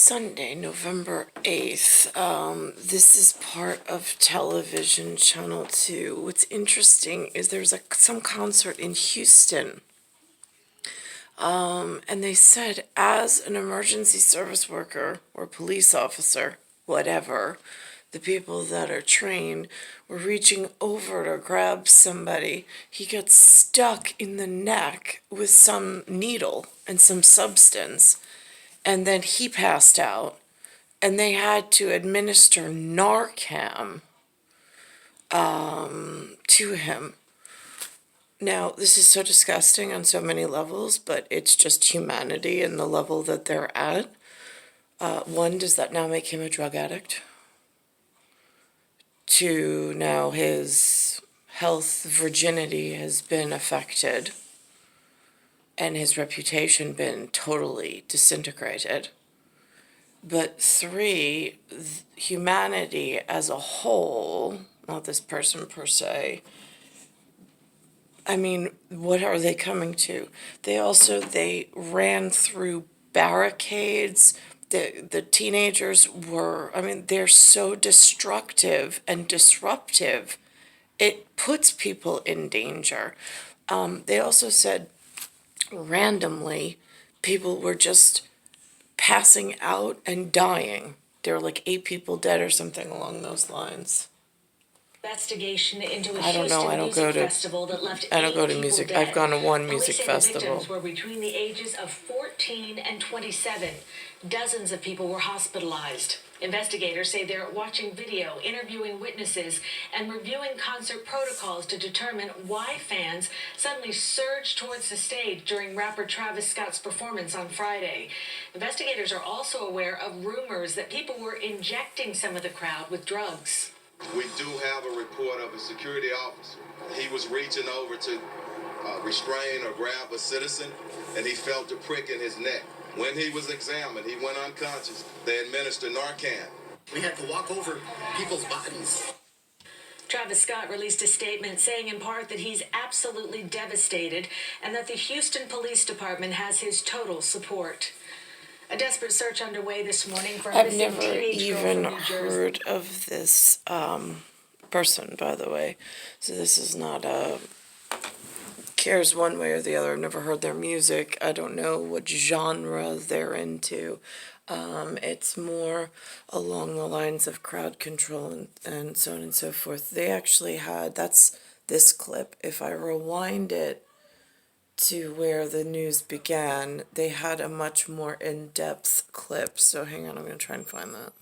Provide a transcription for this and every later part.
Sunday, November 8th. This is part of television channel 2. What's interesting is there's some concert in Houston. And they said as an emergency service worker or police officer, whatever, the people that are trained were reaching over to grab somebody. He got stuck in the neck with some needle and some substance. And then he passed out, and they had to administer Narcan to him. Now, this is so disgusting on so many levels, but it's just humanity and the level that they're at. One, does that now make him a drug addict? Two, now his health, virginity has been affected, and his reputation been totally disintegrated. But three, humanity as a whole, not this person per se, I mean, what are they coming to? They ran through barricades. The teenagers were, I mean, they're so destructive and disruptive. It puts people in danger. They also said randomly people were just passing out and dying. There were like 8 people dead or something along those lines. Investigation into a I don't know. Houston I don't music go to. festival that left I don't 8 go to people music. dead. I've gone to one Police music say festival. The victims were between the ages of 14 and 27. Dozens of people were hospitalized. Investigators say they're watching video, interviewing witnesses, and reviewing concert protocols to determine why fans suddenly surged towards the stage during rapper Travis Scott's performance on Friday. Investigators are also aware of rumors that people were injecting some of the crowd with drugs. We do have a report of a security officer. He was reaching over to restrain or grab a citizen, and he felt a prick in his neck. When he was examined, he went unconscious. They administered Narcan. We had to walk over people's bodies. Travis Scott released a statement saying in part that he's absolutely devastated and that the Houston Police Department has his total support. A desperate search underway this morning for a I've missing never teenage girl even from New Jersey. heard of this person, by the way. So this is not cares one way or the other. I've never heard their music. I don't know what genre they're into. It's more along the lines of crowd control and so on and so forth. They actually had, that's this clip. If I rewind it to where the news began, they had a much more in-depth clip. So hang on, I'm going to try and find that.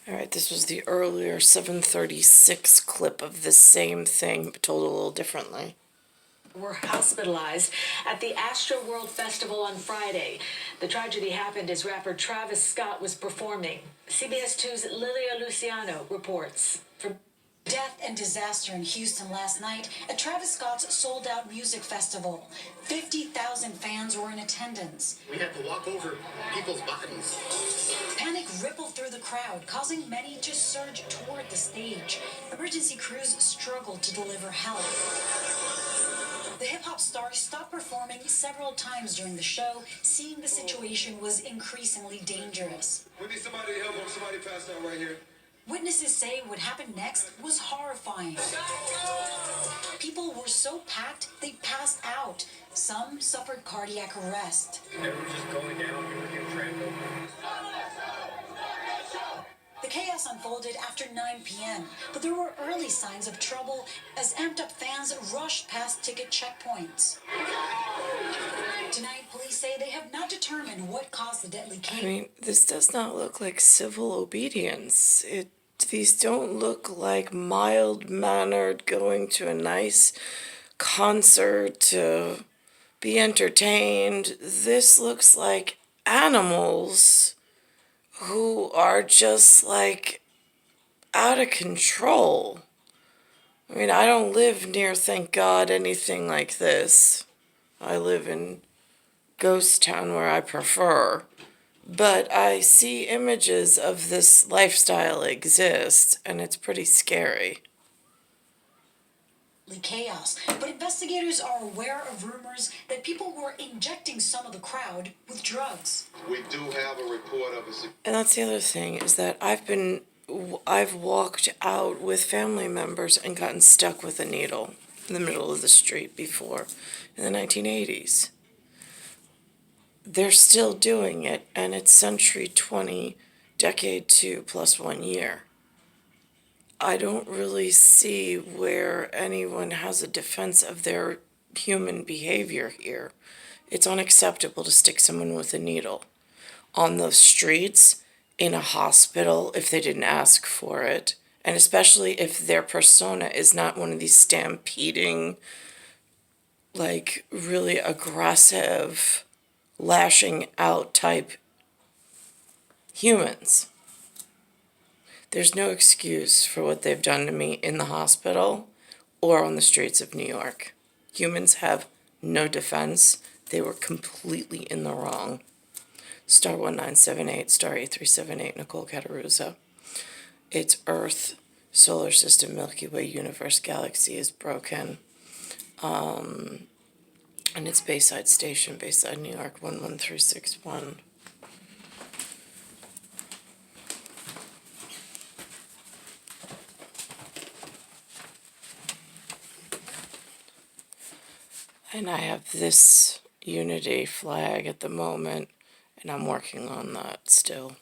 All right, this was the earlier 7:36 clip of the same thing, but told a little differently. Were hospitalized at the Astroworld Festival on Friday. The tragedy happened as rapper Travis Scott was performing. CBS 2's Lilia Luciano reports. Death and disaster in Houston last night at Travis Scott's sold-out music festival. 50,000 fans were in attendance. We had to walk over people's bodies. Panic rippled through the crowd, causing many to surge toward the stage. Emergency crews struggled to deliver help. The hip-hop star stopped performing several times during the show, seeing the situation was increasingly dangerous. We need somebody to help him. Somebody passed out right here. Witnesses say what happened next was horrifying. People were so packed, they passed out. Some suffered cardiac arrest. They were just going down. We were getting trampled. The chaos unfolded after 9 p.m., but there were early signs of trouble as amped-up fans rushed past ticket checkpoints. Tonight, police say they have not determined what caused the deadly chaos. I mean, this does not look like civil obedience. These don't look like mild-mannered going to a nice concert to be entertained. This looks like animals who are just like out of control. I mean, I don't live near, thank God, anything like this. I live in Ghost Town where I prefer. But I see images of this lifestyle exist, and it's pretty scary. chaos, but investigators are aware of rumors that people were injecting some of the crowd with drugs. We do have a report of a And that's the other thing, is that I've walked out with family members and gotten stuck with a needle in the middle of the street before, in the 1980s. They're still doing it, and it's century 20, decade 2 plus 1 year. I don't really see where anyone has a defense of their human behavior here. It's unacceptable to stick someone with a needle on those streets, in a hospital, if they didn't ask for it, and especially if their persona is not one of these stampeding, like really aggressive, lashing out type humans. There's no excuse for what they've done to me in the hospital or on the streets of New York. Humans have no defense. They were completely in the wrong. Star 1978, Star 8378, Nicole, Cattaruzza. It's Earth, solar system, Milky Way, universe, galaxy is broken. And it's Bayside Station, Bayside, New York, 11361. And I have this unity flag at the moment, and I'm working on that still.